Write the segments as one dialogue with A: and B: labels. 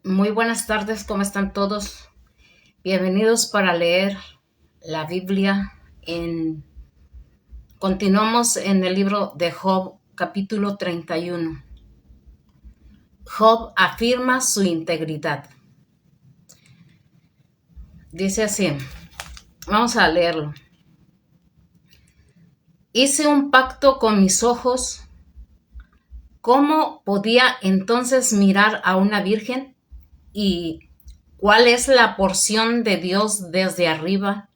A: Muy buenas tardes, ¿cómo están todos? Bienvenidos para leer la Biblia. Continuamos en el libro de Job, capítulo 31. Job afirma su integridad. Dice así, vamos a leerlo. Hice un pacto con mis ojos. ¿Cómo podía entonces mirar a una virgen? ¿Y cuál es la porción de Dios desde arriba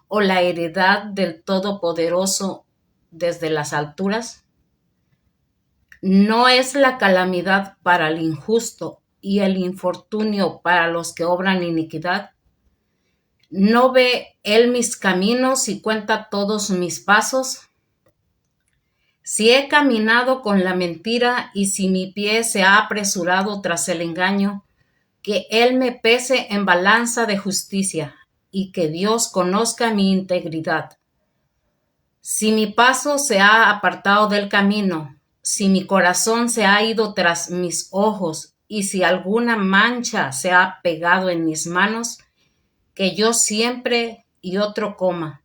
A: o la heredad del Todopoderoso desde las alturas? ¿No es la calamidad para el injusto y el infortunio para los que obran iniquidad? ¿No ve él mis caminos y cuenta todos mis pasos? Si he caminado con la mentira y si mi pie se ha apresurado tras el engaño, que él me pese en balanza de justicia y que Dios conozca mi integridad. Si mi paso se ha apartado del camino, si mi corazón se ha ido tras mis ojos y si alguna mancha se ha pegado en mis manos, que yo siempre y otro coma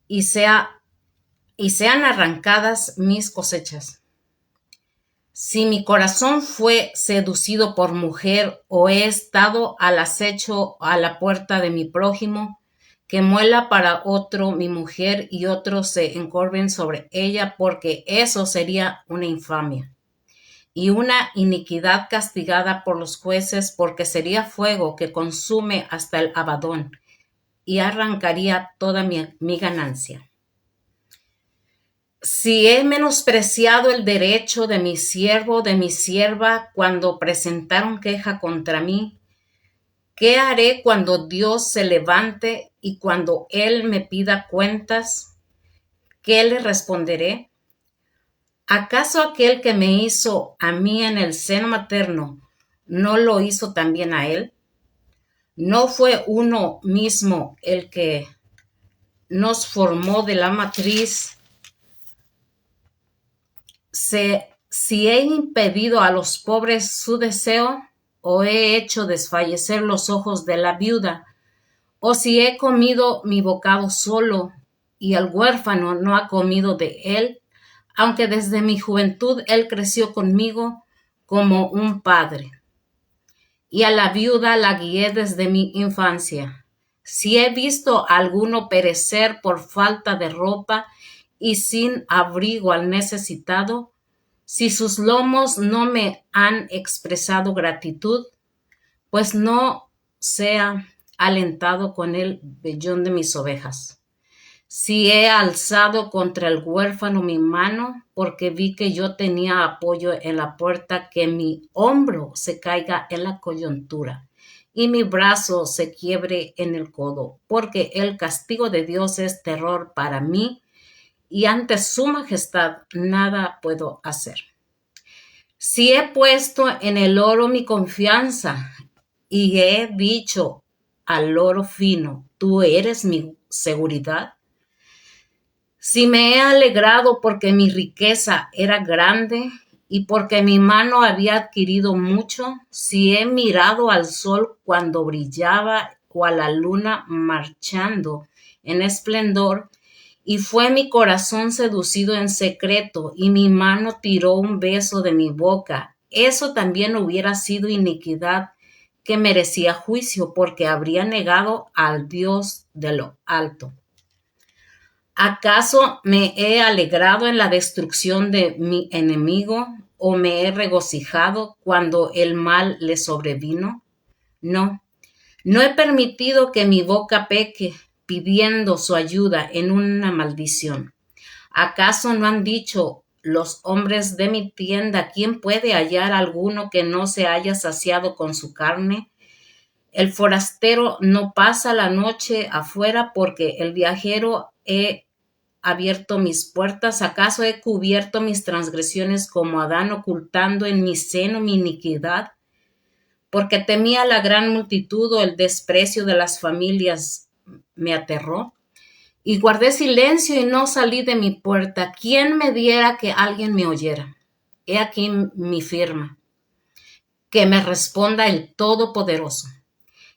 A: y sean arrancadas mis cosechas. Si mi corazón fue seducido por mujer o he estado al acecho a la puerta de mi prójimo, que muela para otro mi mujer y otros se encorven sobre ella, porque eso sería una infamia y una iniquidad castigada por los jueces, porque sería fuego que consume hasta el Abadón y arrancaría toda mi ganancia. Si he menospreciado el derecho de mi siervo, de mi sierva, cuando presentaron queja contra mí, ¿qué haré cuando Dios se levante y cuando Él me pida cuentas? ¿Qué le responderé? ¿Acaso aquel que me hizo a mí en el seno materno no lo hizo también a Él? ¿No fue uno mismo el que nos formó de la matriz? Si he impedido a los pobres su deseo, o he hecho desfallecer los ojos de la viuda, o si he comido mi bocado solo, y el huérfano no ha comido de él, aunque desde mi juventud él creció conmigo como un padre. Y a la viuda la guié desde mi infancia. Si he visto a alguno perecer por falta de ropa y sin abrigo al necesitado, si sus lomos no me han expresado gratitud, pues no sea alentado con el vellón de mis ovejas. Si he alzado contra el huérfano mi mano, porque vi que yo tenía apoyo en la puerta, que mi hombro se caiga en la coyuntura y mi brazo se quiebre en el codo, porque el castigo de Dios es terror para mí y ante su majestad nada puedo hacer. Si he puesto en el oro mi confianza y he dicho al oro fino, tú eres mi seguridad. Si me he alegrado porque mi riqueza era grande y porque mi mano había adquirido mucho, si he mirado al sol cuando brillaba o a la luna marchando en esplendor, y fue mi corazón seducido en secreto, y mi mano tiró un beso de mi boca, eso también hubiera sido iniquidad que merecía juicio, porque habría negado al Dios de lo alto. ¿Acaso me he alegrado en la destrucción de mi enemigo o me he regocijado cuando el mal le sobrevino? No, no he permitido que mi boca peque pidiendo su ayuda en una maldición. ¿Acaso no han dicho los hombres de mi tienda, quién puede hallar alguno que no se haya saciado con su carne? El forastero no pasa la noche afuera, porque el viajero he abierto mis puertas. ¿Acaso he cubierto mis transgresiones como Adán, ocultando en mi seno mi iniquidad? Porque temía la gran multitud, o el desprecio de las familias me aterró. Y guardé silencio y no salí de mi puerta. ¿Quién me diera que alguien me oyera? He aquí mi firma. que me responda el Todopoderoso.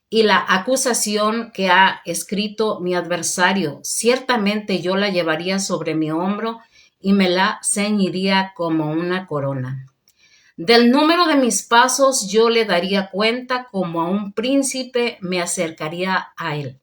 A: Y la acusación que ha escrito mi adversario, ciertamente yo la llevaría sobre mi hombro y me la ceñiría como una corona. Del número de mis pasos yo le daría cuenta, como a un príncipe me acercaría a él.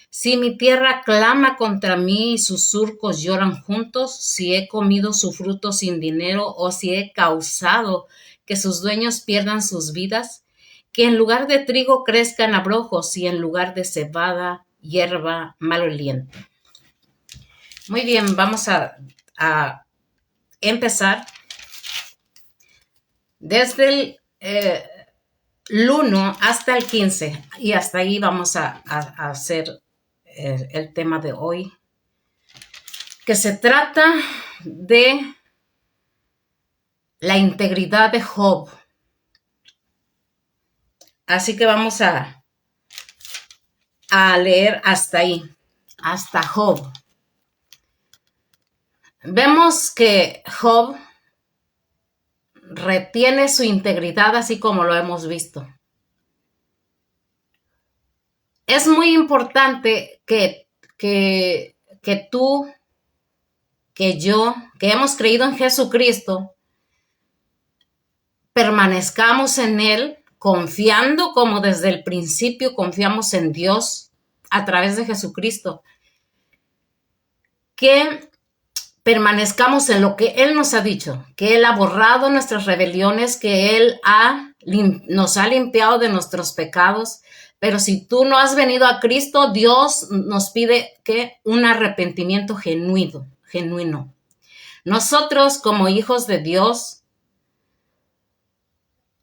A: Si mi tierra clama contra mí y sus surcos lloran juntos, si he comido su fruto sin dinero o si he causado que sus dueños pierdan sus vidas, que en lugar de trigo crezcan abrojos y en lugar de cebada hierba maloliente. Muy bien, vamos a empezar desde el 1 hasta el 15 y hasta ahí vamos a hacer el tema de hoy, que se trata de la integridad de Job. Así que vamos a leer hasta ahí, hasta Job. Vemos que Job retiene su integridad así como lo hemos visto. Es muy importante que tú, que yo, que hemos creído en Jesucristo, permanezcamos en Él, confiando como desde el principio confiamos en Dios a través de Jesucristo. Que permanezcamos en lo que Él nos ha dicho, que Él ha borrado nuestras rebeliones, que Él nos ha limpiado de nuestros pecados. Pero si tú no has venido a Cristo, Dios nos pide que un arrepentimiento genuino. Nosotros como hijos de Dios,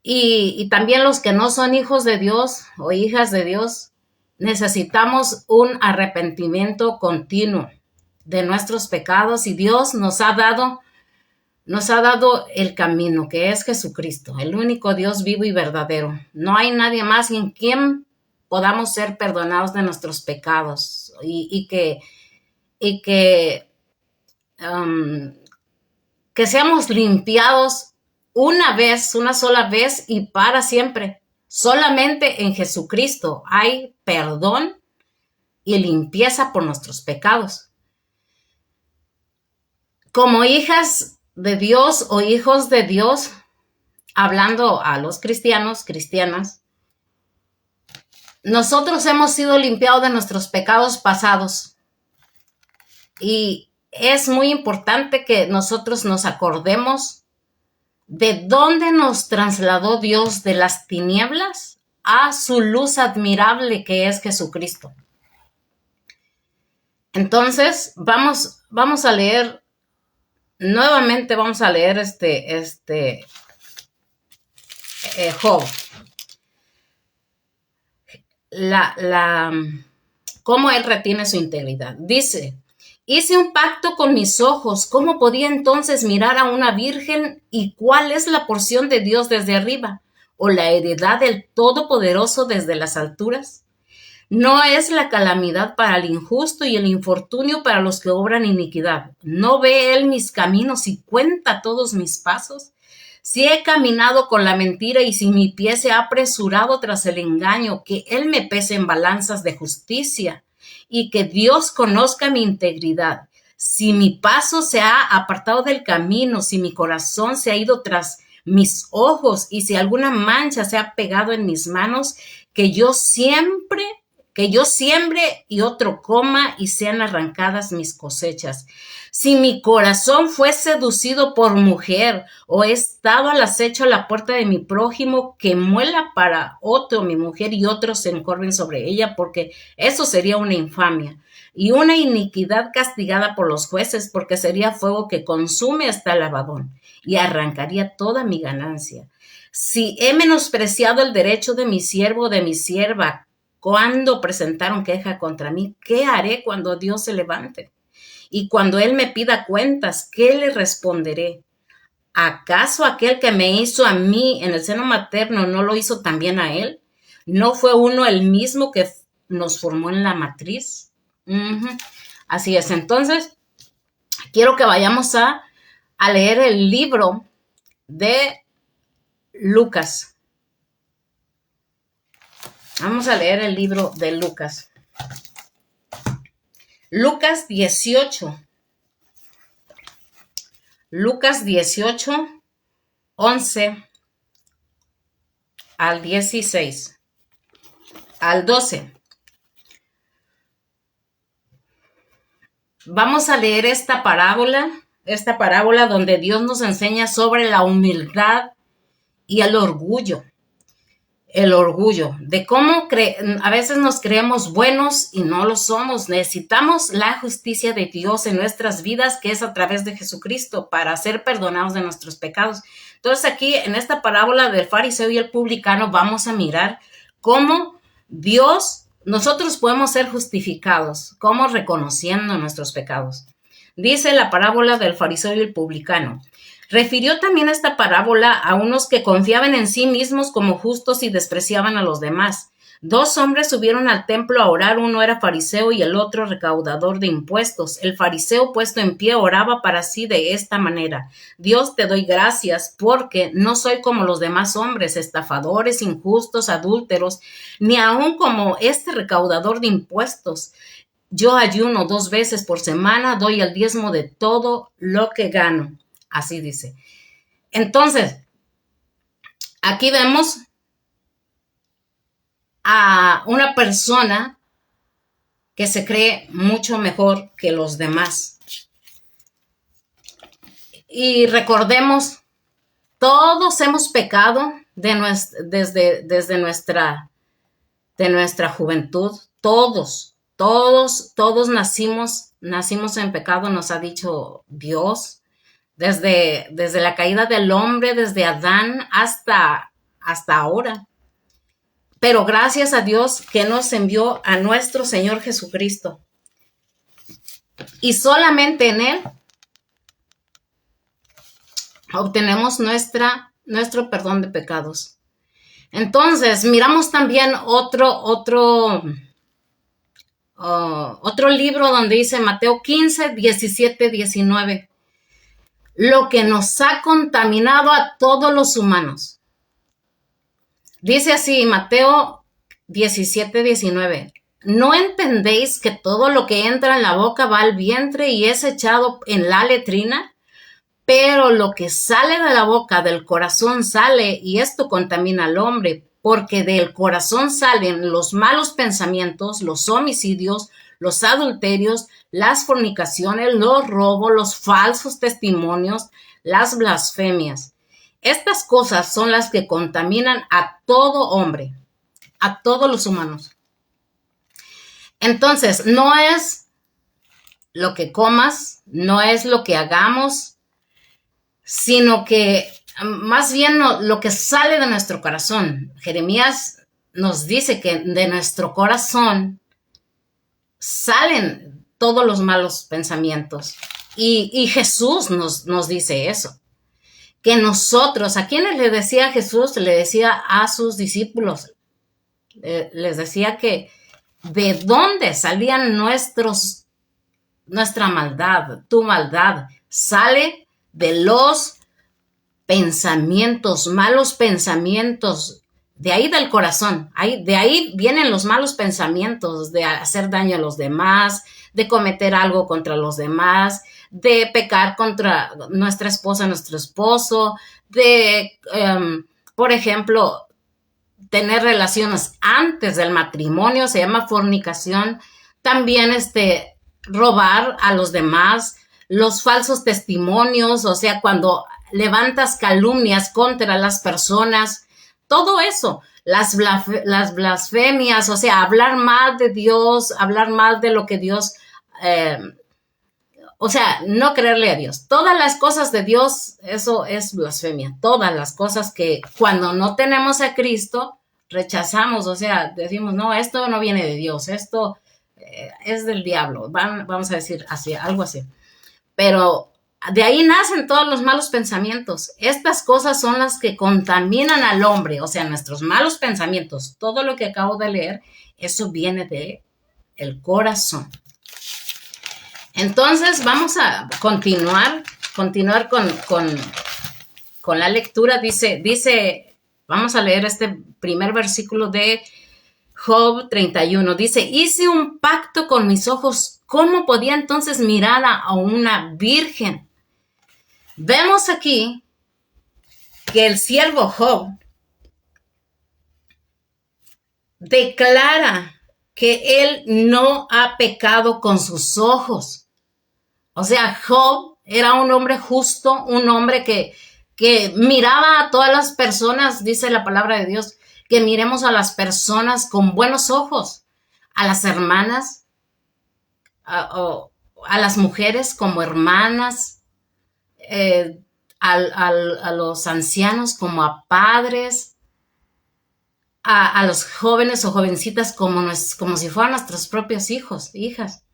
A: y también los que no son hijos de Dios o hijas de Dios, necesitamos un arrepentimiento continuo de nuestros pecados, y Dios nos ha dado el camino, que es Jesucristo, el único Dios vivo y verdadero. No hay nadie más en quien podamos ser perdonados de nuestros pecados y que seamos limpiados una sola vez y para siempre. Solamente en Jesucristo hay perdón y limpieza por nuestros pecados. Como hijas de Dios o hijos de Dios, hablando a los cristianas, nosotros hemos sido limpiados de nuestros pecados pasados. Y es muy importante que nosotros nos acordemos de dónde nos trasladó Dios de las tinieblas a su luz admirable, que es Jesucristo. Entonces, vamos a leer nuevamente, Job. Cómo él retiene su integridad. Dice: hice un pacto con mis ojos. ¿Cómo podía entonces mirar a una virgen? ¿Y cuál es la porción de Dios desde arriba? ¿O la heredad del Todopoderoso desde las alturas? ¿No es la calamidad para el injusto y el infortunio para los que obran iniquidad? ¿No ve él mis caminos y cuenta todos mis pasos? Si he caminado con la mentira y si mi pie se ha apresurado tras el engaño, que él me pese en balanzas de justicia y que Dios conozca mi integridad. Si mi paso se ha apartado del camino, si mi corazón se ha ido tras mis ojos y si alguna mancha se ha pegado en mis manos, que yo siembre y otro coma y sean arrancadas mis cosechas. Si mi corazón fue seducido por mujer o he estado al acecho a la puerta de mi prójimo, que muela para otro mi mujer y otros se encorven sobre ella, porque eso sería una infamia y una iniquidad castigada por los jueces, porque sería fuego que consume hasta el lavadón y arrancaría toda mi ganancia. Si he menospreciado el derecho de mi siervo o de mi sierva, cuando presentaron queja contra mí, ¿qué haré cuando Dios se levante? Y cuando Él me pida cuentas, ¿qué le responderé? ¿Acaso aquel que me hizo a mí en el seno materno no lo hizo también a Él? ¿No fue uno el mismo que nos formó en la matriz? Así es. Entonces, quiero que vayamos a leer el libro de Lucas. Vamos a leer el libro de Lucas. Lucas 18. Lucas 18, 11 al 16, al 12. Vamos a leer esta parábola donde Dios nos enseña sobre la humildad y el orgullo. El orgullo, de cómo a veces nos creemos buenos y no lo somos. Necesitamos la justicia de Dios en nuestras vidas, que es a través de Jesucristo, para ser perdonados de nuestros pecados. Entonces aquí en esta parábola del fariseo y el publicano vamos a mirar cómo nosotros podemos ser justificados, cómo reconociendo nuestros pecados. Dice la parábola del fariseo y el publicano. Refirió también esta parábola a unos que confiaban en sí mismos como justos y despreciaban a los demás. 2 hombres subieron al templo a orar, uno era fariseo y el otro recaudador de impuestos. El fariseo, puesto en pie, oraba para sí de esta manera: Dios, te doy gracias porque no soy como los demás hombres, estafadores, injustos, adúlteros, ni aun como este recaudador de impuestos. Yo ayuno 2 veces por semana, doy el diezmo de todo lo que gano. Así dice. Entonces, aquí vemos a una persona que se cree mucho mejor que los demás. Y recordemos, todos hemos pecado desde nuestra juventud. Todos nacimos en pecado, nos ha dicho Dios. Desde la caída del hombre, desde Adán hasta ahora. Pero gracias a Dios que nos envió a nuestro Señor Jesucristo. Y solamente en Él obtenemos nuestro perdón de pecados. Entonces, miramos también otro libro donde dice Mateo 15, 17, 19. Lo que nos ha contaminado a todos los humanos. Dice así, Mateo 17, 19. ¿No entendéis que todo lo que entra en la boca va al vientre y es echado en la letrina? Pero lo que sale de la boca, del corazón sale, y esto contamina al hombre, porque del corazón salen los malos pensamientos, los homicidios, los adulterios, las fornicaciones, los robos, los falsos testimonios, las blasfemias. Estas cosas son las que contaminan a todo hombre, a todos los humanos. Entonces, no es lo que comas, no es lo que hagamos, sino que más bien lo que sale de nuestro corazón. Jeremías nos dice que de nuestro corazón salen todos los malos pensamientos. Y Jesús nos dice eso. Que nosotros, ¿a quiénes le decía Jesús? Le decía a sus discípulos. Les decía que de dónde salían nuestra maldad, tu maldad. Sale de los pensamientos, malos pensamientos. De ahí del corazón, de ahí vienen los malos pensamientos de hacer daño a los demás, de cometer algo contra los demás, de pecar contra nuestra esposa, nuestro esposo, de, por ejemplo, tener relaciones antes del matrimonio, se llama fornicación. También robar a los demás, los falsos testimonios, o sea, cuando levantas calumnias contra las personas. Todo eso, las blasfemias, o sea, hablar mal de Dios, hablar mal de lo que Dios, o sea, no creerle a Dios. Todas las cosas de Dios, eso es blasfemia. Todas las cosas que cuando no tenemos a Cristo, rechazamos, o sea, decimos, no, esto no viene de Dios, esto es del diablo, vamos a decir así, algo así. Pero de ahí nacen todos los malos pensamientos. Estas cosas son las que contaminan al hombre, o sea, nuestros malos pensamientos. Todo lo que acabo de leer, eso viene del corazón. Entonces, vamos a continuar con la lectura. Dice, vamos a leer este primer versículo de Job 31 dice, hice un pacto con mis ojos. ¿Cómo podía entonces mirar a una virgen? Vemos aquí que el siervo Job declara que él no ha pecado con sus ojos. O sea, Job era un hombre justo, un hombre que miraba a todas las personas, dice la palabra de Dios, que miremos a las personas con buenos ojos, a las hermanas, a las mujeres como hermanas, a los ancianos como a padres, a los jóvenes o jovencitas como si fueran nuestros propios hijos, hijas.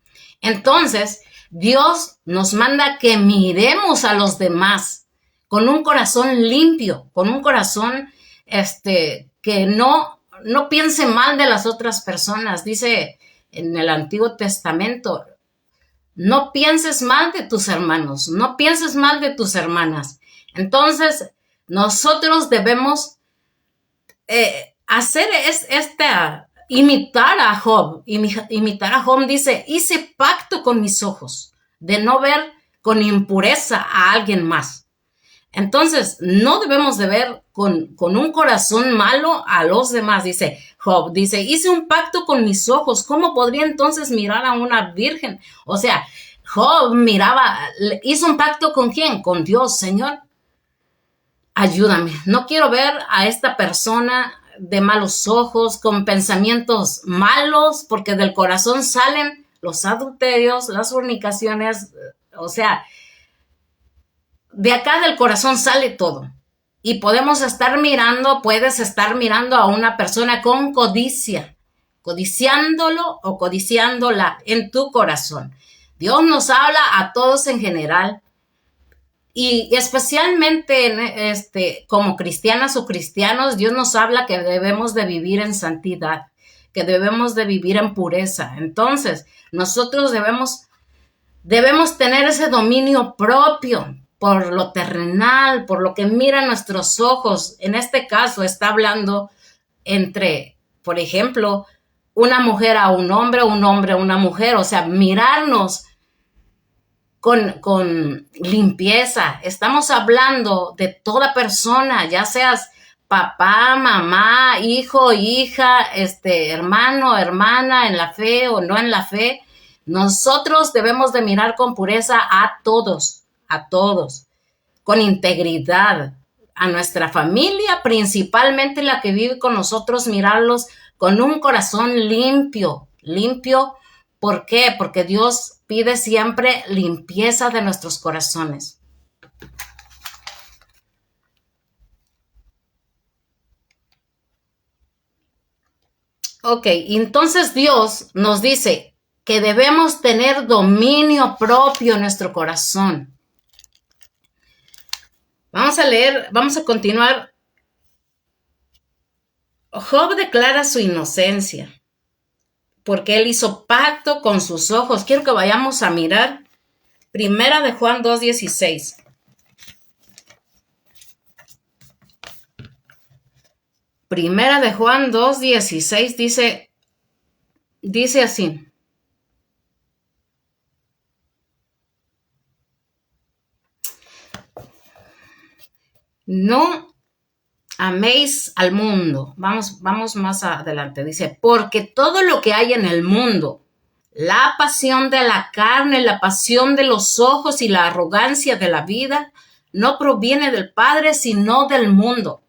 A: Entonces, Dios nos manda que miremos a los demás con un corazón limpio, con un corazón que no piense mal de las otras personas. Dice en el Antiguo Testamento, no pienses mal de tus hermanos, no pienses mal de tus hermanas. Entonces, nosotros debemos hacer imitar a Job. Imitar a Job dice, hice pacto con mis ojos de no ver con impureza a alguien más. Entonces, no debemos de ver con un corazón malo a los demás, dice Job. Dice, hice un pacto con mis ojos. ¿Cómo podría entonces mirar a una virgen? O sea, Job hizo un pacto ¿con quién? Con Dios. Señor, ayúdame. No quiero ver a esta persona de malos ojos, con pensamientos malos, porque del corazón salen los adulterios, las fornicaciones, o sea, de acá del corazón sale todo. Y puedes estar mirando a una persona con codicia, codiciándolo o codiciándola en tu corazón. Dios nos habla a todos en general, y especialmente como cristianas o cristianos, Dios nos habla que debemos de vivir en santidad, que debemos de vivir en pureza. Entonces, nosotros debemos tener ese dominio propio por lo terrenal, por lo que miran nuestros ojos. En este caso está hablando entre, por ejemplo, una mujer a un hombre a una mujer, o sea, mirarnos con limpieza. Estamos hablando de toda persona, ya seas papá, mamá, hijo, hija, hermano, hermana, en la fe o no en la fe. Nosotros debemos de mirar con pureza a todos, con integridad, a nuestra familia, principalmente la que vive con nosotros, mirarlos con un corazón limpio. ¿Por qué? Porque Dios pide siempre limpieza de nuestros corazones. Ok, entonces Dios nos dice que debemos tener dominio propio en nuestro corazón. Vamos a continuar. Job declara su inocencia, porque él hizo pacto con sus ojos. Quiero que vayamos a mirar Primera de Juan 2:16. Primera de Juan 2:16 dice así. No améis al mundo. Vamos más adelante. Dice, porque todo lo que hay en el mundo, la pasión de la carne, la pasión de los ojos y la arrogancia de la vida, no proviene del Padre, sino del mundo.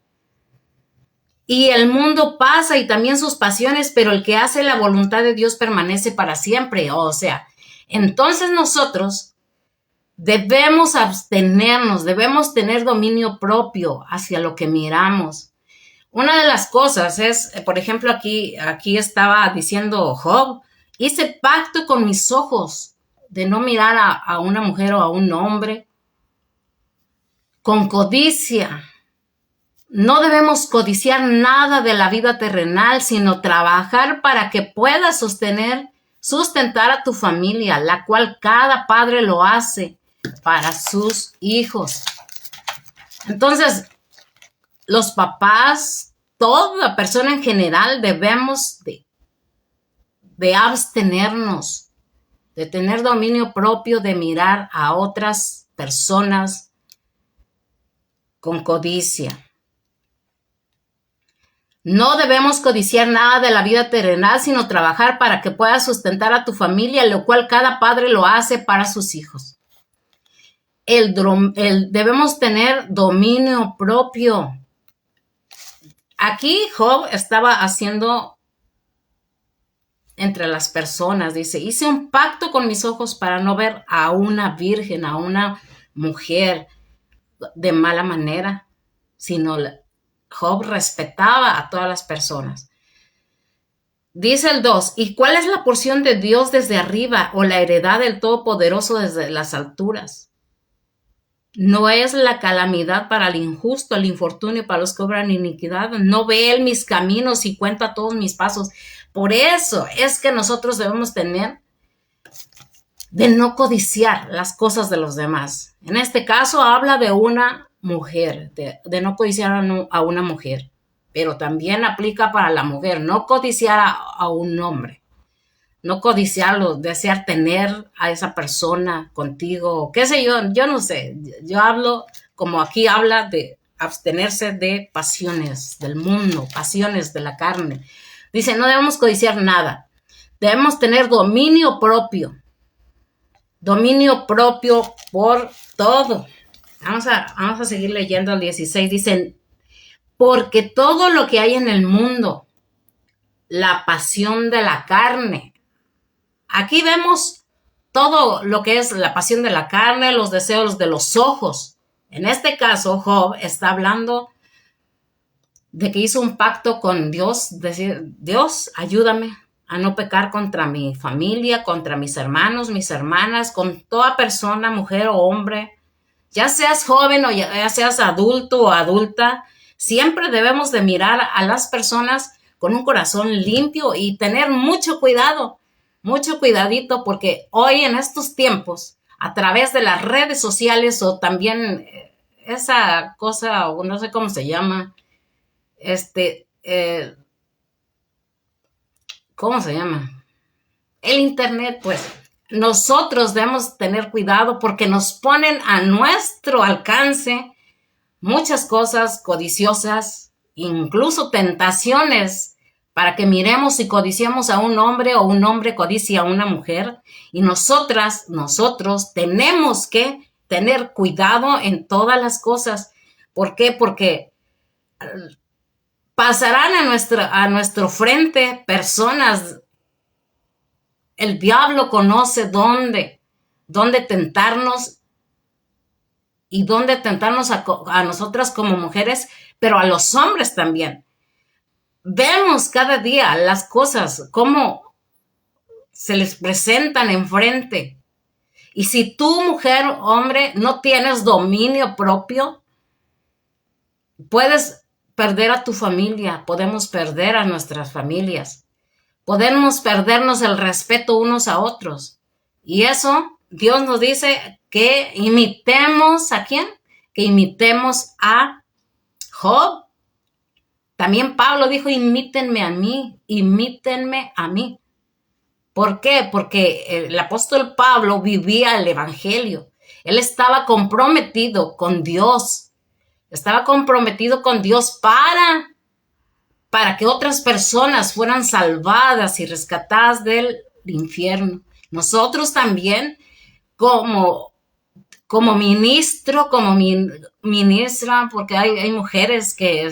A: Y el mundo pasa y también sus pasiones, pero el que hace la voluntad de Dios permanece para siempre. O sea, entonces nosotros debemos abstenernos, debemos tener dominio propio hacia lo que miramos. Una de las cosas es, por ejemplo, aquí estaba diciendo Job, hice pacto con mis ojos de no mirar a una mujer o a un hombre con codicia. No debemos codiciar nada de la vida terrenal, sino trabajar para que puedas sustentar a tu familia, la cual cada padre lo hace para sus hijos. Entonces, los papás, toda persona en general, debemos de de abstenernos, de tener dominio propio, de mirar a otras personas con codicia. No debemos codiciar nada de la vida terrenal, sino trabajar para que puedas sustentar a tu familia, lo cual cada padre lo hace para sus hijos. Debemos tener dominio propio. Aquí Job estaba haciendo entre las personas, dice, hice un pacto con mis ojos para no ver a una virgen, a una mujer de mala manera, sino Job respetaba a todas las personas. Dice el 2, ¿y cuál es la porción de Dios desde arriba o la heredad del Todopoderoso desde las alturas? ¿No es la calamidad para el injusto, el infortunio para los que obran iniquidad? ¿No ve él mis caminos y cuenta todos mis pasos? Por eso es que nosotros debemos tener de no codiciar las cosas de los demás. En este caso habla de una mujer, de no codiciar a una mujer, pero también aplica para la mujer, no codiciar a un hombre, no codiciarlo, desear tener a esa persona contigo, qué sé yo no sé, yo hablo como aquí habla de abstenerse de pasiones del mundo, pasiones de la carne. Dice, no debemos codiciar nada, debemos tener dominio propio por todo. Vamos a seguir leyendo el 16. Dicen, porque todo lo que hay en el mundo, la pasión de la carne. Aquí vemos todo lo que es la pasión de la carne, los deseos de los ojos. En este caso, Job está hablando de que hizo un pacto con Dios, decir, Dios, ayúdame a no pecar contra mi familia, contra mis hermanos, mis hermanas, con toda persona, mujer o hombre, ya seas joven o ya seas adulto o adulta, siempre debemos de mirar a las personas con un corazón limpio y tener mucho cuidado, mucho cuidadito, porque hoy en estos tiempos, a través de las redes sociales o también esa cosa, o no sé cómo se llama, ¿cómo se llama? El internet, pues nosotros debemos tener cuidado porque nos ponen a nuestro alcance muchas cosas codiciosas, incluso tentaciones, para que miremos y codiciemos a un hombre o un hombre codicia a una mujer. Y nosotros tenemos que tener cuidado en todas las cosas. ¿Por qué? Porque pasarán a nuestro frente personas. El diablo conoce dónde tentarnos y dónde tentarnos a nosotras como mujeres, pero a los hombres también. Vemos cada día las cosas, cómo se les presentan enfrente. Y si tú, mujer, hombre, no tienes dominio propio, puedes perder a tu familia, podemos perder a nuestras familias. Podemos perdernos el respeto unos a otros. Y eso, Dios nos dice que imitemos ¿a quién? Que imitemos a Job. También Pablo dijo, imítenme a mí. ¿Por qué? Porque el apóstol Pablo vivía el evangelio. Él estaba comprometido con Dios. Estaba comprometido con Dios para que otras personas fueran salvadas y rescatadas del infierno. Nosotros también, como ministro, como ministra, porque hay mujeres que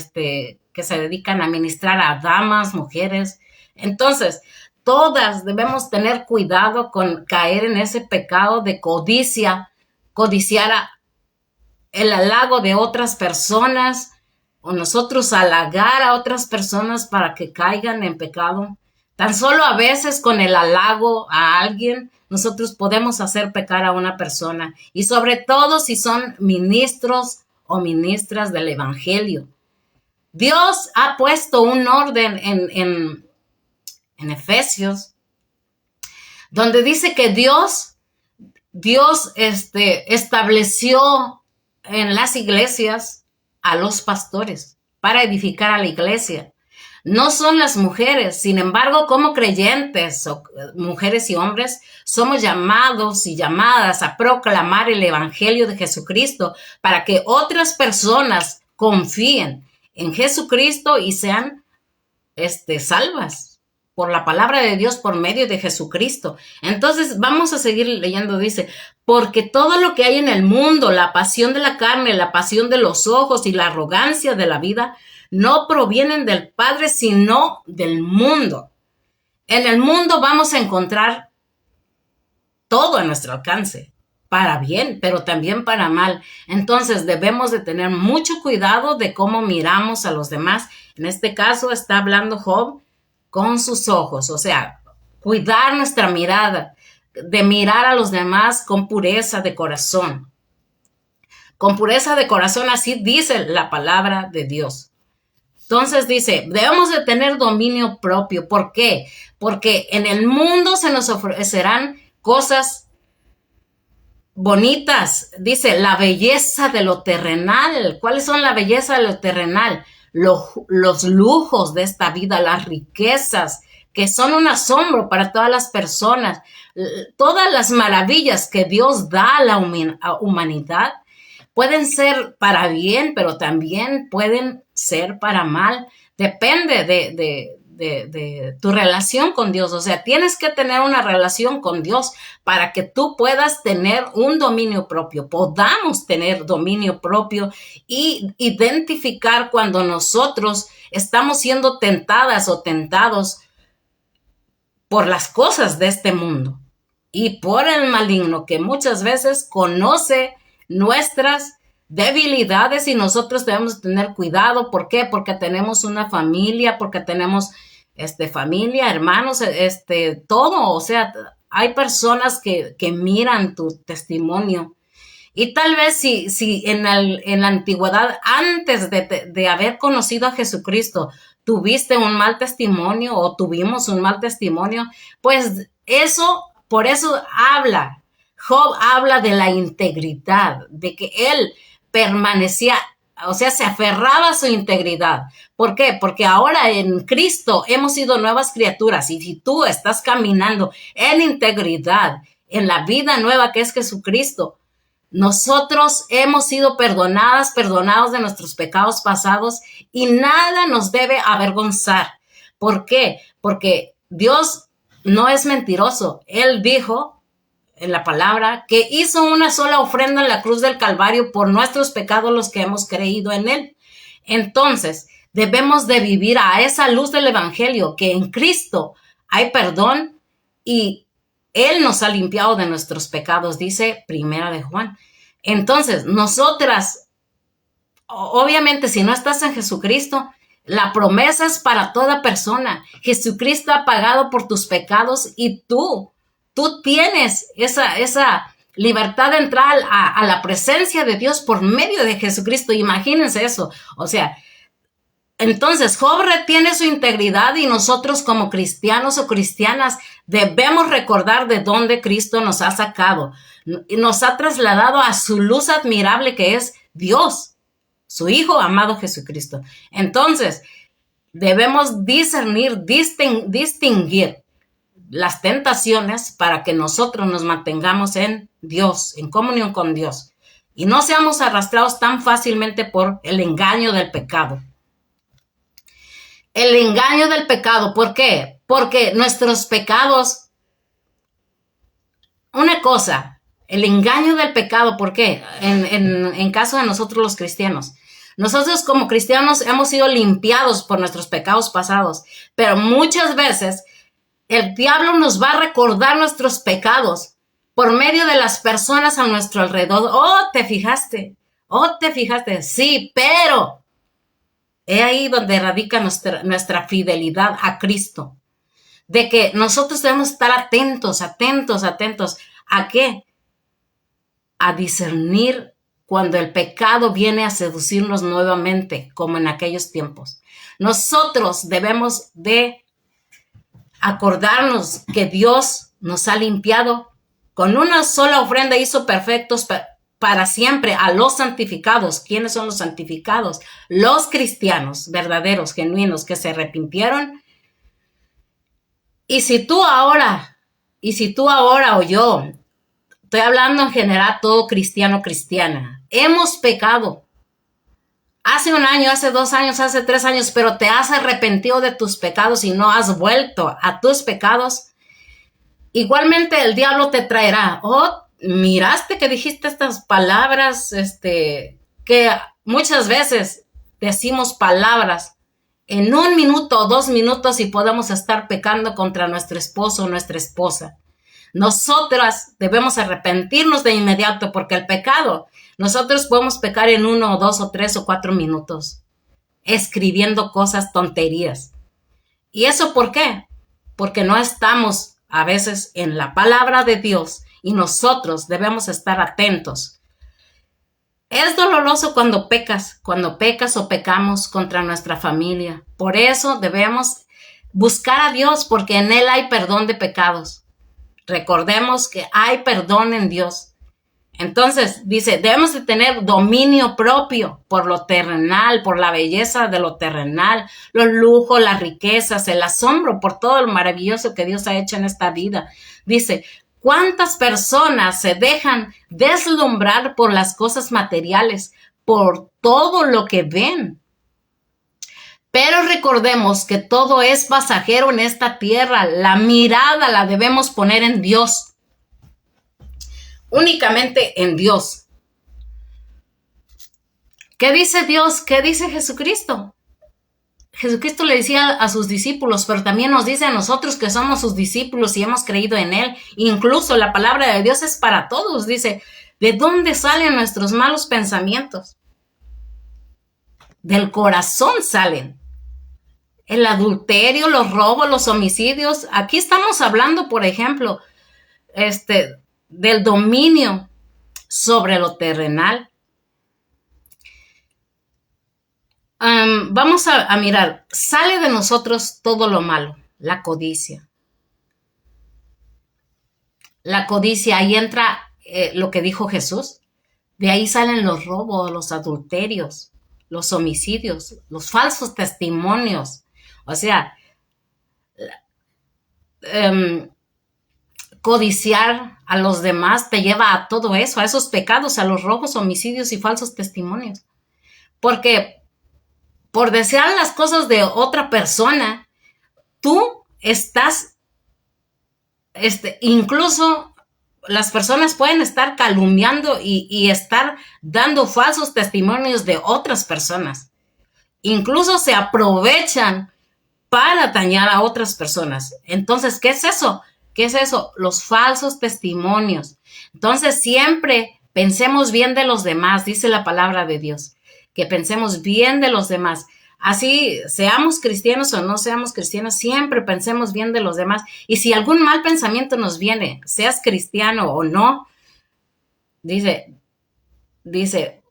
A: se dedican a ministrar a damas, mujeres. Entonces, todas debemos tener cuidado con caer en ese pecado de codiciar el halago de otras personas, o nosotros halagar a otras personas para que caigan en pecado. Tan solo a veces con el halago a alguien, nosotros podemos hacer pecar a una persona. Y sobre todo si son ministros o ministras del evangelio. Dios ha puesto un orden en Efesios, donde dice que Dios estableció en las iglesias a los pastores para edificar a la iglesia. no son las mujeres. Sin embargo, como creyentes, mujeres y hombres, somos llamados y llamadas a proclamar el Evangelio de Jesucristo para que otras personas confíen en Jesucristo y sean salvas por la palabra de Dios por medio de Jesucristo. Entonces vamos a seguir leyendo, dice, porque todo lo que hay en el mundo, la pasión de la carne, la pasión de los ojos y la arrogancia de la vida, no provienen del Padre, sino del mundo. En el mundo vamos a encontrar todo a nuestro alcance, para bien, pero también para mal. Entonces debemos de tener mucho cuidado de cómo miramos a los demás. En este caso está hablando Job con sus ojos, o sea, cuidar nuestra mirada, de mirar a los demás con pureza de corazón. Con pureza de corazón, así dice la palabra de Dios. Entonces dice, debemos de tener dominio propio. ¿Por qué? Porque en el mundo se nos ofrecerán cosas bonitas. Dice, la belleza de lo terrenal. ¿Cuáles son la belleza de lo terrenal? Los lujos de esta vida, las riquezas, que son un asombro para todas las personas. Todas las maravillas que Dios da a la humanidad pueden ser para bien, pero también pueden ser para mal. Depende de tu relación con Dios. O sea, tienes que tener una relación con Dios para que tú puedas tener un dominio propio, podamos tener dominio propio y identificar cuando nosotros estamos siendo tentadas o tentados por las cosas de este mundo y por el maligno, que muchas veces conoce nuestras debilidades y nosotros debemos tener cuidado. ¿Por qué? Porque tenemos una familia, porque tenemos familia, hermanos, todo. O sea, hay personas que miran tu testimonio. Y tal vez si en la antigüedad, antes de haber conocido a Jesucristo, tuviste un mal testimonio o tuvimos un mal testimonio, pues por eso Job habla de la integridad, de que él permanecía, o sea, se aferraba a su integridad. ¿Por qué? Porque ahora en Cristo hemos sido nuevas criaturas y si tú estás caminando en integridad, en la vida nueva que es Jesucristo, nosotros hemos sido perdonados de nuestros pecados pasados y nada nos debe avergonzar. ¿Por qué? Porque Dios no es mentiroso. Él dijo en la palabra que hizo una sola ofrenda en la cruz del Calvario por nuestros pecados, los que hemos creído en él. Entonces, debemos de vivir a esa luz del evangelio, que en Cristo hay perdón y él nos ha limpiado de nuestros pecados, dice Primera de Juan. Entonces, nosotras, obviamente, si no estás en Jesucristo, la promesa es para toda persona. Jesucristo ha pagado por tus pecados y tú tienes esa libertad de entrar a la presencia de Dios por medio de Jesucristo. Imagínense eso. O sea, entonces Job retiene su integridad y nosotros como cristianos o cristianas debemos recordar de dónde Cristo nos ha sacado y nos ha trasladado a su luz admirable que es Dios, su Hijo amado Jesucristo. Entonces debemos distinguir las tentaciones para que nosotros nos mantengamos en Dios, en comunión con Dios y no seamos arrastrados tan fácilmente por el engaño del pecado. El engaño del pecado, ¿por qué? Porque nuestros pecados, una cosa, el engaño del pecado, ¿por qué? En caso de nosotros los cristianos, nosotros como cristianos hemos sido limpiados por nuestros pecados pasados, pero muchas veces el diablo nos va a recordar nuestros pecados por medio de las personas a nuestro alrededor. ¿Te fijaste? Sí, pero es ahí donde radica nuestra fidelidad a Cristo. De que nosotros debemos estar atentos. ¿A qué? A discernir cuando el pecado viene a seducirnos nuevamente, como en aquellos tiempos. Nosotros debemos de acordarnos que Dios nos ha limpiado con una sola ofrenda, hizo perfectos para siempre a los santificados. ¿Quiénes son los santificados? Los cristianos verdaderos, genuinos, que se arrepintieron. Y si tú ahora o yo, estoy hablando en general, todo cristiano, cristiana, hemos pecado hace un año, hace 2 años, hace 3 años, pero te has arrepentido de tus pecados y no has vuelto a tus pecados, igualmente el diablo te traerá. Oh, miraste que dijiste estas palabras, que muchas veces decimos palabras en 1 minuto o 2 minutos y podemos estar pecando contra nuestro esposo o nuestra esposa. Nosotras debemos arrepentirnos de inmediato, porque el pecado, nosotros podemos pecar en 1 o 2 o 3 o 4 minutos, escribiendo cosas, tonterías. ¿Y eso por qué? Porque no estamos a veces en la palabra de Dios y nosotros debemos estar atentos. Es doloroso cuando pecas o pecamos contra nuestra familia. Por eso debemos buscar a Dios, porque en Él hay perdón de pecados. Recordemos que hay perdón en Dios. Entonces, dice, debemos de tener dominio propio por lo terrenal, por la belleza de lo terrenal, los lujos, las riquezas, el asombro por todo lo maravilloso que Dios ha hecho en esta vida. Dice, ¿cuántas personas se dejan deslumbrar por las cosas materiales, por todo lo que ven? Pero recordemos que todo es pasajero en esta tierra. La mirada la debemos poner en Dios. Únicamente en Dios. ¿Qué dice Dios? ¿Qué dice Jesucristo? Jesucristo le decía a sus discípulos, pero también nos dice a nosotros que somos sus discípulos y hemos creído en Él. Incluso la palabra de Dios es para todos. Dice, ¿de dónde salen nuestros malos pensamientos? Del corazón salen. El adulterio, los robos, los homicidios. Aquí estamos hablando, por ejemplo, del dominio sobre lo terrenal. Vamos a mirar, sale de nosotros todo lo malo, la codicia. La codicia, ahí entra lo que dijo Jesús. De ahí salen los robos, los adulterios, los homicidios, los falsos testimonios. O sea, codiciar a los demás te lleva a todo eso, a esos pecados, a los robos, homicidios y falsos testimonios. Porque por desear las cosas de otra persona, tú estás, incluso las personas pueden estar calumniando y estar dando falsos testimonios de otras personas. Incluso se aprovechan para dañar a otras personas. Entonces, ¿qué es eso? ¿Qué es eso? Los falsos testimonios. Entonces, siempre pensemos bien de los demás, dice la palabra de Dios, que pensemos bien de los demás. Así, seamos cristianos o no seamos cristianos, siempre pensemos bien de los demás. Y si algún mal pensamiento nos viene, seas cristiano o no, dice,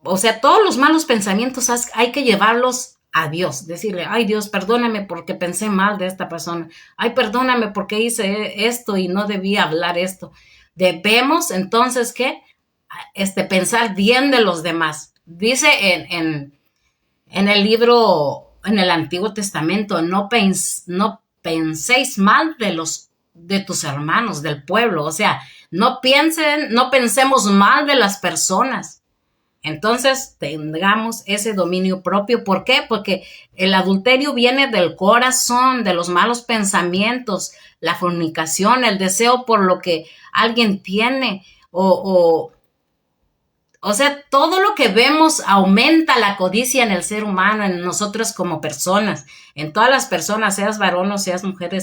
A: o sea, todos los malos pensamientos hay que llevarlos a Dios, decirle, ay Dios, perdóname porque pensé mal de esta persona, ay perdóname porque hice esto y no debía hablar esto. Debemos entonces, ¿qué? Pensar bien de los demás. Dice en el libro, en el Antiguo Testamento, no penséis mal de tus hermanos, del pueblo, o sea, no pensemos mal de las personas. Entonces, tengamos ese dominio propio. ¿Por qué? Porque el adulterio viene del corazón, de los malos pensamientos, la fornicación, el deseo por lo que alguien tiene, o sea, todo lo que vemos aumenta la codicia en el ser humano, en nosotros como personas, en todas las personas, seas varón o seas mujer,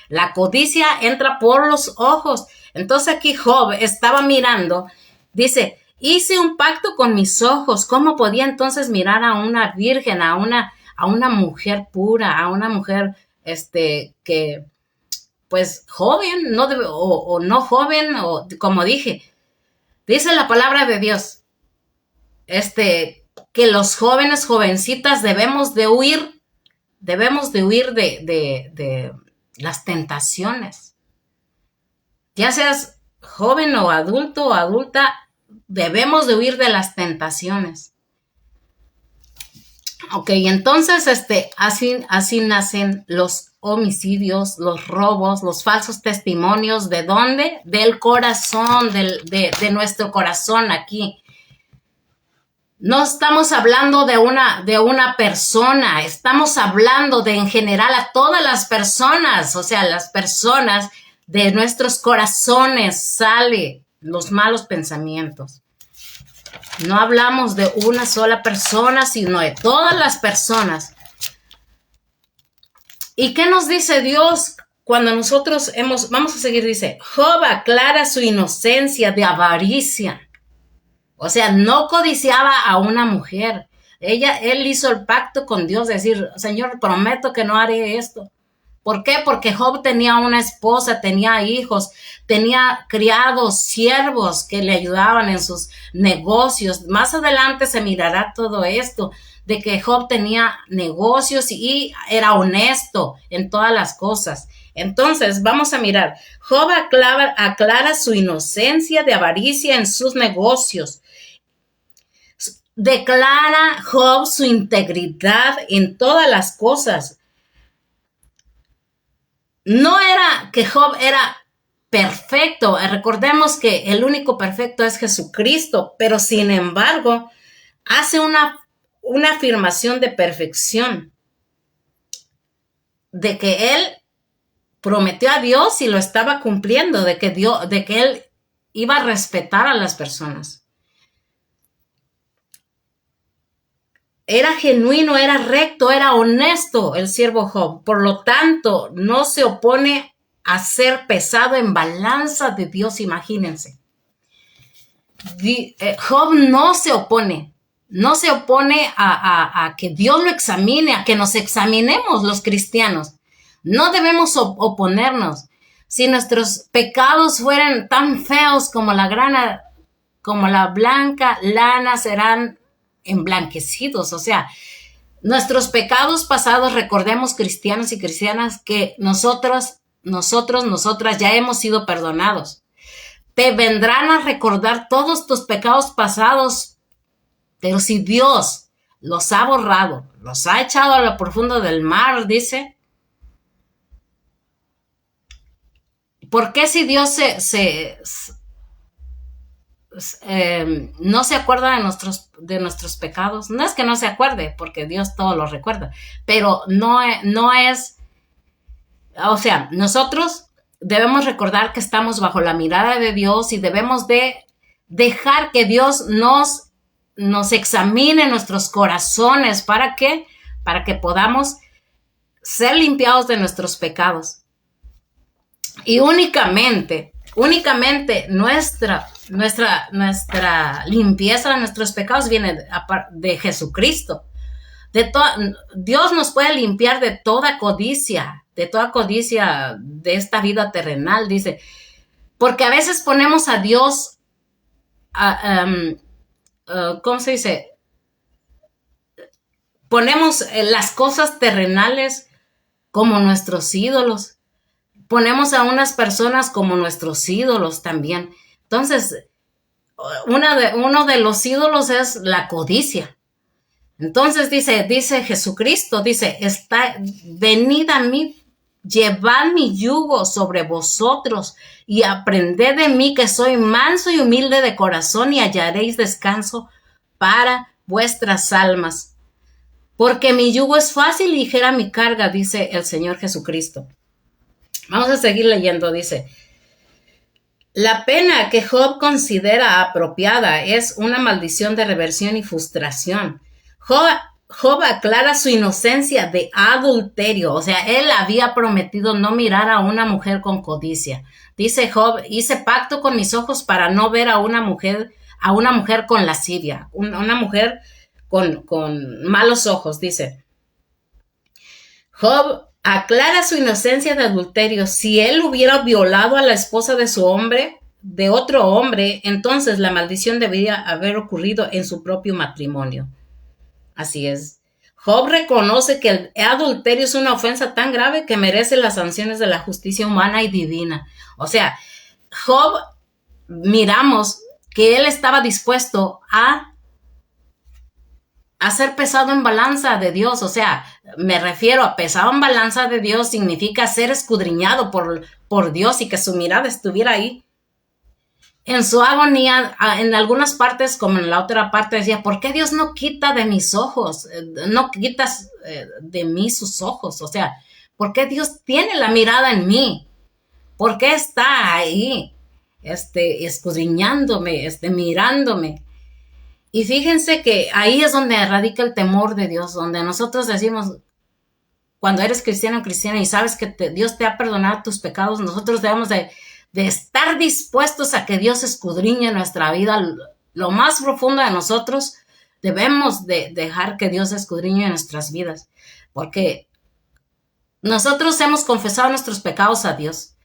A: la codicia entra por los ojos. Entonces aquí Job estaba mirando, dice, hice un pacto con mis ojos. ¿Cómo podía entonces mirar a una virgen, a una mujer pura, a una mujer que, pues, joven, o no joven, o como dije, dice la palabra de Dios, que los jóvenes, jovencitas, debemos de huir de las tentaciones. Ya seas joven o adulto o adulta, debemos de huir de las tentaciones. Ok, entonces así nacen los homicidios, los robos, los falsos testimonios. ¿De dónde? Del corazón, de nuestro corazón aquí. No estamos hablando de una persona, estamos hablando de en general a todas las personas, o sea, las personas de nuestros corazones salen los malos pensamientos. No hablamos de una sola persona, sino de todas las personas. ¿Y qué nos dice Dios cuando nosotros vamos a seguir? Dice, Job aclara su inocencia de avaricia. O sea, no codiciaba a una mujer. Él hizo el pacto con Dios, decir, Señor, prometo que no haré esto. ¿Por qué? Porque Job tenía una esposa, tenía hijos, tenía criados, siervos que le ayudaban en sus negocios. Más adelante se mirará todo esto, de que Job tenía negocios y era honesto en todas las cosas. Entonces, vamos a mirar. Job aclara su inocencia de avaricia en sus negocios. Declara Job su integridad en todas las cosas. No era que Job era perfecto. Recordemos que el único perfecto es Jesucristo, pero sin embargo, hace una afirmación de perfección, de que él prometió a Dios y lo estaba cumpliendo, de que él iba a respetar a las personas. Era genuino, era recto, era honesto el siervo Job. Por lo tanto, no se opone a ser pesado en balanza de Dios, imagínense. Job no se opone a que Dios lo examine, a que nos examinemos los cristianos. No debemos oponernos. Si nuestros pecados fueran tan feos como la blanca lana, serán emblanquecidos. O sea, nuestros pecados pasados, recordemos, cristianos y cristianas, que nosotras ya hemos sido perdonados. Te vendrán a recordar todos tus pecados pasados, pero si Dios los ha borrado, los ha echado a lo profundo del mar, dice, ¿por qué si Dios no se acuerda de nuestros pecados? No es que no se acuerde, porque Dios todo lo recuerda, pero no es, o sea, nosotros debemos recordar que estamos bajo la mirada de Dios y debemos de dejar que Dios nos examine nuestros corazones. ¿Para qué? Para que podamos ser limpiados de nuestros pecados. Y únicamente nuestra limpieza de nuestros pecados viene de Jesucristo. Dios nos puede limpiar de toda codicia de esta vida terrenal, dice. Porque a veces ponemos a Dios, ¿cómo se dice? Ponemos las cosas terrenales como nuestros ídolos. Ponemos a unas personas como nuestros ídolos también. Entonces, uno de los ídolos es la codicia. Entonces dice Jesucristo, dice, venid a mí, llevad mi yugo sobre vosotros y aprended de mí, que soy manso y humilde de corazón, y hallaréis descanso para vuestras almas. Porque mi yugo es fácil y ligera mi carga, dice el Señor Jesucristo. Vamos a seguir leyendo, dice. La pena que Job considera apropiada es una maldición de reversión y frustración. Job aclara su inocencia de adulterio, o sea, él había prometido no mirar a una mujer con codicia. Dice Job, hice pacto con mis ojos para no ver a una mujer con lascivia, una mujer con malos ojos, dice. Job aclara su inocencia de adulterio. Si él hubiera violado a la esposa de otro hombre, entonces la maldición debería haber ocurrido en su propio matrimonio. Así es. Job reconoce que el adulterio es una ofensa tan grave que merece las sanciones de la justicia humana y divina. O sea, Job, miramos que él estaba dispuesto a ser pesado en balanza de Dios. O sea, me refiero a pesado en balanza de Dios significa ser escudriñado por Dios y que su mirada estuviera ahí. En su agonía, en algunas partes, como en la otra parte, decía, ¿por qué Dios no quita de mis ojos? No quitas de mí sus ojos. O sea, ¿por qué Dios tiene la mirada en mí? ¿Por qué está ahí? Escudriñándome, mirándome. Y fíjense que ahí es donde radica el temor de Dios, donde nosotros decimos, cuando eres cristiano o cristiana y sabes que Dios te ha perdonado tus pecados, nosotros debemos de estar dispuestos a que Dios escudriñe nuestra vida, lo más profundo de nosotros. Debemos de dejar que Dios escudriñe nuestras vidas, porque nosotros hemos confesado nuestros pecados a Dios.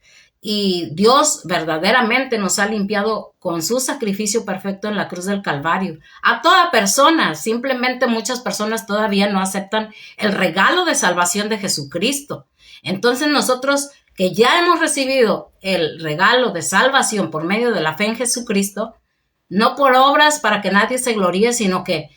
A: Y Dios verdaderamente nos ha limpiado con su sacrificio perfecto en la cruz del Calvario. A toda persona, simplemente muchas personas todavía no aceptan el regalo de salvación de Jesucristo. Entonces nosotros que ya hemos recibido el regalo de salvación por medio de la fe en Jesucristo, no por obras para que nadie se gloríe, sino que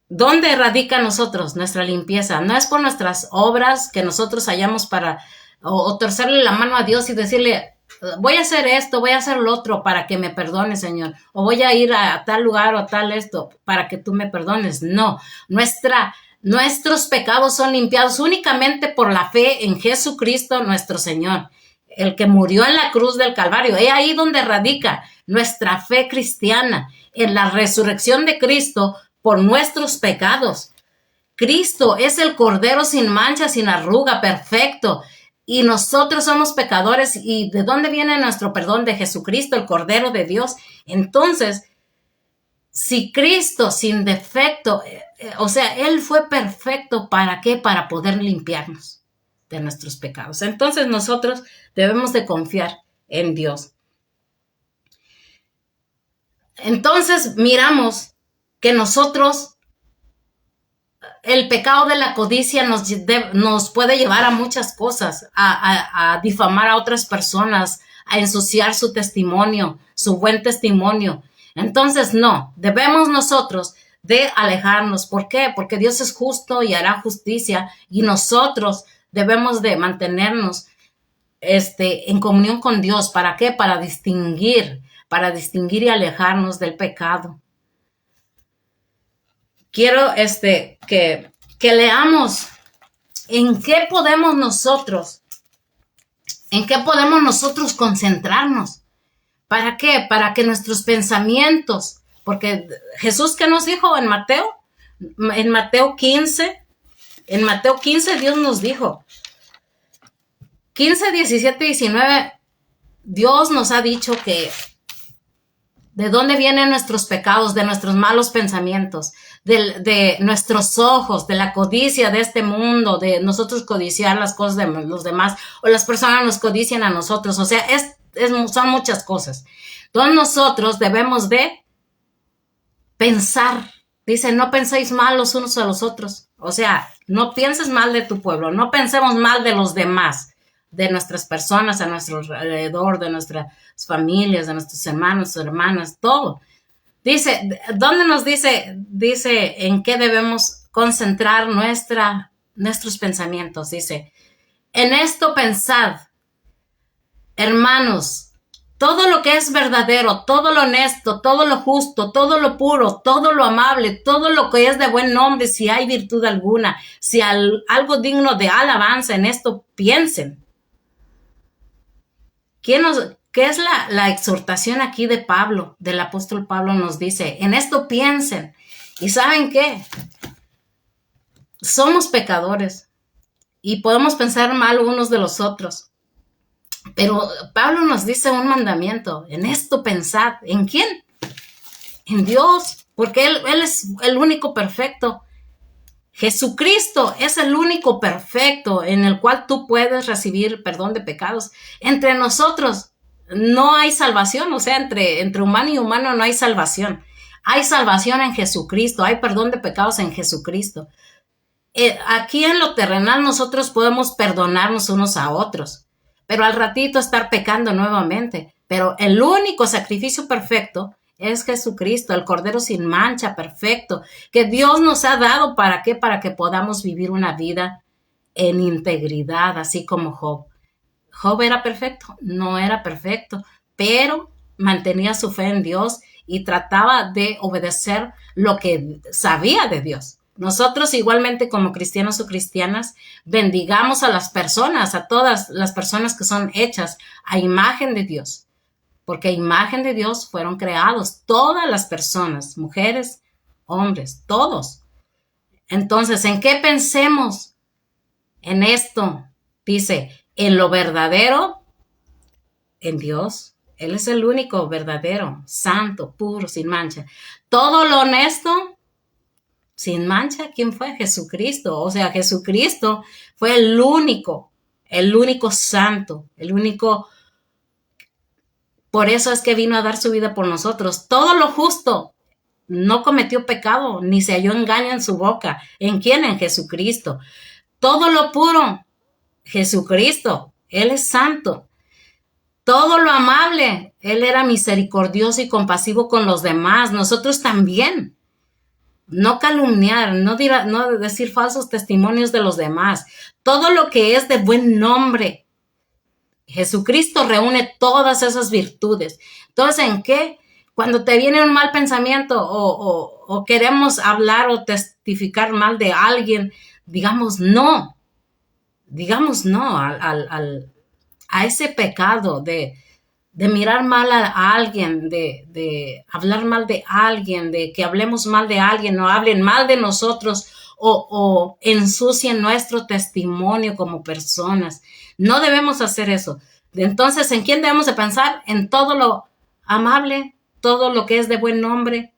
A: ¿dónde radica nosotros nuestra limpieza? No es por nuestras obras que nosotros hayamos para o torcerle la mano a Dios y decirle, voy a hacer esto, voy a hacer lo otro para que me perdone, Señor, o voy a ir a tal lugar o a tal esto para que tú me perdones. No, nuestros pecados son limpiados únicamente por la fe en Jesucristo nuestro Señor, el que murió en la cruz del Calvario. Es ahí donde radica nuestra fe cristiana, en la resurrección de Cristo por nuestros pecados. Cristo es el Cordero sin mancha, sin arruga, perfecto. Y nosotros somos pecadores. ¿Y de dónde viene nuestro perdón? De Jesucristo, el Cordero de Dios. Entonces, si Cristo sin defecto, o sea, Él fue perfecto, ¿para qué? Para poder limpiarnos de nuestros pecados. Entonces nosotros debemos de confiar en Dios. Entonces miramos que nosotros, el pecado de la codicia nos puede llevar a muchas cosas, a difamar a otras personas, a ensuciar su testimonio, su buen testimonio. Entonces, no, debemos nosotros de alejarnos. ¿Por qué? Porque Dios es justo y hará justicia y nosotros debemos de mantenernos en comunión con Dios. ¿Para qué? Para distinguir y alejarnos del pecado. Quiero que leamos en qué podemos nosotros concentrarnos. ¿Para qué? Para que nuestros pensamientos, porque Jesús, ¿qué nos dijo en Mateo? En Mateo 15 Dios nos dijo, 15, 17, 19, Dios nos ha dicho que de dónde vienen nuestros pecados, de nuestros malos pensamientos, de nuestros ojos, de la codicia de este mundo, de nosotros codiciar las cosas de los demás, o las personas nos codician a nosotros. O sea, son muchas cosas. Entonces nosotros debemos de pensar. Dice, no penséis mal los unos a los otros. O sea, no pienses mal de tu pueblo, no pensemos mal de los demás, de nuestras personas a nuestro alrededor, de nuestras familias, de nuestros hermanos, hermanas, todo. Dice, ¿dónde nos dice? Dice, ¿en qué debemos concentrar nuestros pensamientos? Dice, en esto pensad, hermanos, todo lo que es verdadero, todo lo honesto, todo lo justo, todo lo puro, todo lo amable, todo lo que es de buen nombre, si hay virtud alguna, si algo digno de alabanza, en esto piensen. ¿Qué es la exhortación aquí de Pablo, del apóstol Pablo? Nos dice, en esto piensen. ¿Y saben qué? Somos pecadores y podemos pensar mal unos de los otros. Pero Pablo nos dice un mandamiento, en esto pensad. ¿En quién? En Dios, porque Él es el único perfecto. Jesucristo es el único perfecto en el cual tú puedes recibir perdón de pecados. Entre nosotros no hay salvación, o sea, entre humano y humano no hay salvación. Hay salvación en Jesucristo, hay perdón de pecados en Jesucristo. Aquí en lo terrenal nosotros podemos perdonarnos unos a otros, pero al ratito estar pecando nuevamente. Pero el único sacrificio perfecto es Jesucristo, el Cordero sin mancha, perfecto, que Dios nos ha dado. ¿Para qué? Para que podamos vivir una vida en integridad, así como Job. Job era perfecto, no era perfecto, pero mantenía su fe en Dios y trataba de obedecer lo que sabía de Dios. Nosotros igualmente como cristianos o cristianas bendigamos a las personas, a todas las personas que son hechas a imagen de Dios, porque a imagen de Dios fueron creados todas las personas, mujeres, hombres, todos. Entonces, ¿en qué pensemos? En esto, dice, en lo verdadero, en Dios. Él es el único verdadero, santo, puro, sin mancha. Todo lo honesto, sin mancha. ¿Quién fue? Jesucristo. O sea, Jesucristo fue el único santo, el único. Por eso es que vino a dar su vida por nosotros. Todo lo justo, no cometió pecado, ni se halló engaño en su boca. ¿En quién? En Jesucristo. Todo lo puro, Jesucristo. Él es santo. Todo lo amable, Él era misericordioso y compasivo con los demás. Nosotros también. No calumniar, no decir falsos testimonios de los demás. Todo lo que es de buen nombre. Jesucristo reúne todas esas virtudes. Entonces, ¿en qué? Cuando te viene un mal pensamiento o queremos hablar o testificar mal de alguien, digamos no. Digamos no a ese pecado de mirar mal a alguien, de hablar mal de alguien, de que hablemos mal de alguien o hablen mal de nosotros o ensucien nuestro testimonio como personas. No debemos hacer eso. Entonces, ¿en quién debemos de pensar? En todo lo amable, todo lo que es de buen nombre,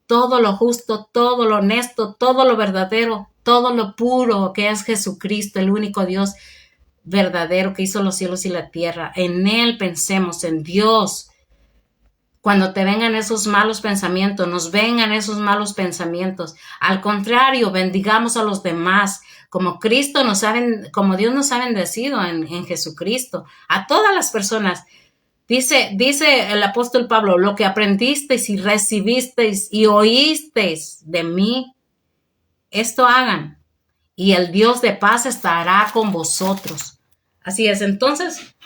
A: todo lo justo, todo lo honesto, todo lo verdadero, todo lo puro, que es Jesucristo, el único Dios verdadero que hizo los cielos y la tierra. En Él pensemos, en Dios. Cuando te vengan esos malos pensamientos, nos vengan esos malos pensamientos. Al contrario, bendigamos a los demás, como Cristo como Dios nos ha bendecido en Jesucristo, a todas las personas. Dice el apóstol Pablo, lo que aprendisteis y recibisteis y oísteis de mí, esto hagan, y el Dios de paz estará con vosotros. Así es, entonces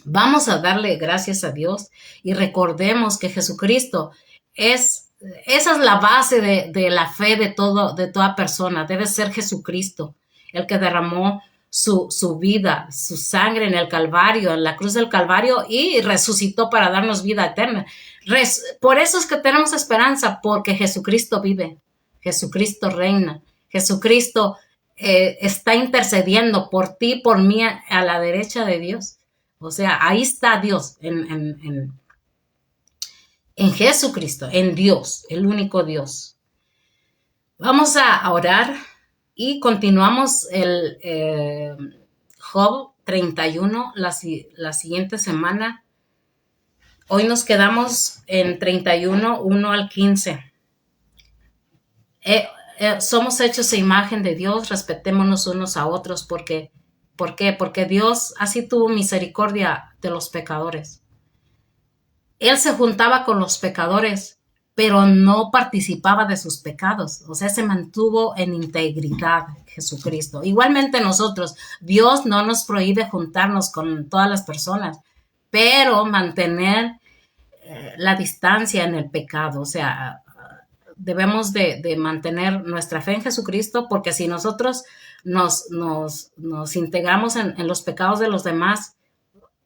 A: vamos a darle gracias a Dios y recordemos que Jesucristo esa es la base de la fe de toda persona. Debe ser Jesucristo, el que derramó su vida, su sangre en el Calvario, en la cruz del Calvario, y resucitó para darnos vida eterna. Por eso es que tenemos esperanza, porque Jesucristo vive, Jesucristo reina, Jesucristo está intercediendo por ti, por mí, a la derecha de Dios. O sea, ahí está Dios, en Jesucristo, en Dios, el único Dios. Vamos a orar y continuamos el Job 31 la siguiente semana. Hoy nos quedamos en 31, 1 al 15. Somos hechos a imagen de Dios, respetémonos unos a otros. ¿Por qué? Porque Dios así tuvo misericordia de los pecadores. Él se juntaba con los pecadores, pero no participaba de sus pecados. O sea, se mantuvo en integridad Jesucristo. Igualmente nosotros, Dios no nos prohíbe juntarnos con todas las personas, pero mantener la distancia en el pecado. O sea, debemos de mantener nuestra fe en Jesucristo, porque si nosotros nos integramos en los pecados de los demás,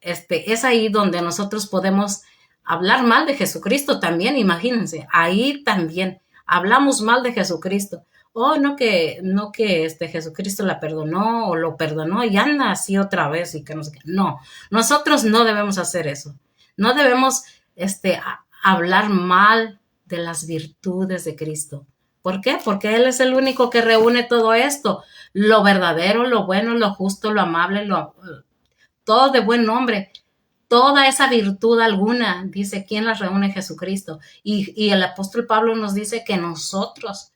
A: es ahí donde nosotros podemos hablar mal de Jesucristo también. Imagínense, ahí también hablamos mal de Jesucristo. No que Jesucristo la perdonó o lo perdonó y anda así otra vez y que no sé qué. No, nosotros no debemos hacer eso. No debemos hablar mal de las virtudes de Cristo. ¿Por qué? Porque Él es el único que reúne todo esto, lo verdadero, lo bueno, lo justo, lo amable, todo de buen nombre. Toda esa virtud alguna, dice, ¿quién las reúne? Jesucristo. Y el apóstol Pablo nos dice que nosotros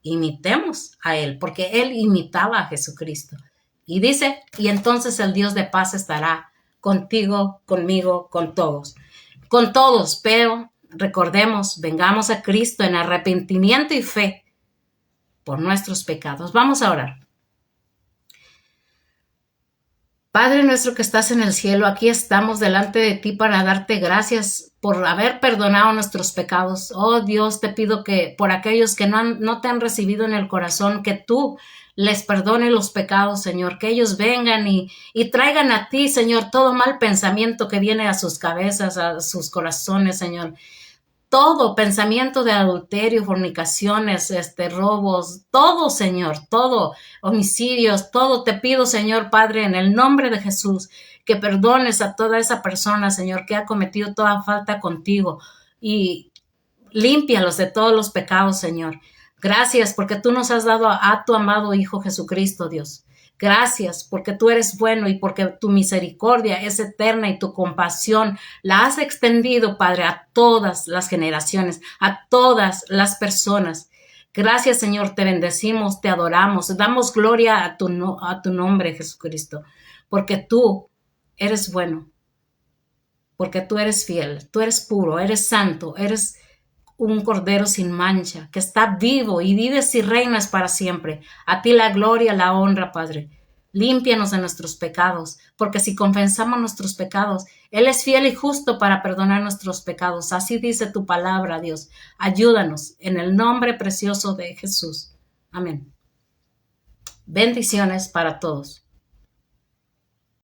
A: imitemos a Él, porque Él imitaba a Jesucristo. Y dice, y entonces el Dios de paz estará contigo, conmigo, con todos, pero recordemos, vengamos a Cristo en arrepentimiento y fe por nuestros pecados. Vamos a orar. Padre nuestro que estás en el cielo, aquí estamos delante de ti para darte gracias por haber perdonado nuestros pecados. Oh Dios, te pido que por aquellos que no te han recibido en el corazón, que tú les perdones los pecados, Señor, que ellos vengan y traigan a ti, Señor, todo mal pensamiento que viene a sus cabezas, a sus corazones, Señor. Todo pensamiento de adulterio, fornicaciones, robos, todo, Señor, todo, homicidios, todo te pido, Señor Padre, en el nombre de Jesús, que perdones a toda esa persona, Señor, que ha cometido toda falta contigo y límpialos de todos los pecados, Señor. Gracias porque tú nos has dado a tu amado Hijo Jesucristo, Dios. Gracias porque tú eres bueno y porque tu misericordia es eterna y tu compasión la has extendido, Padre, a todas las generaciones, a todas las personas. Gracias, Señor, te bendecimos, te adoramos, damos gloria a tu nombre, Jesucristo, porque tú eres bueno, porque tú eres fiel, tú eres puro, eres santo, eres un cordero sin mancha, que está vivo y vives y reinas para siempre. A ti la gloria, la honra, Padre. Límpianos de nuestros pecados, porque si confesamos nuestros pecados, Él es fiel y justo para perdonar nuestros pecados. Así dice tu palabra, Dios. Ayúdanos en el nombre precioso de Jesús. Amén. Bendiciones para todos.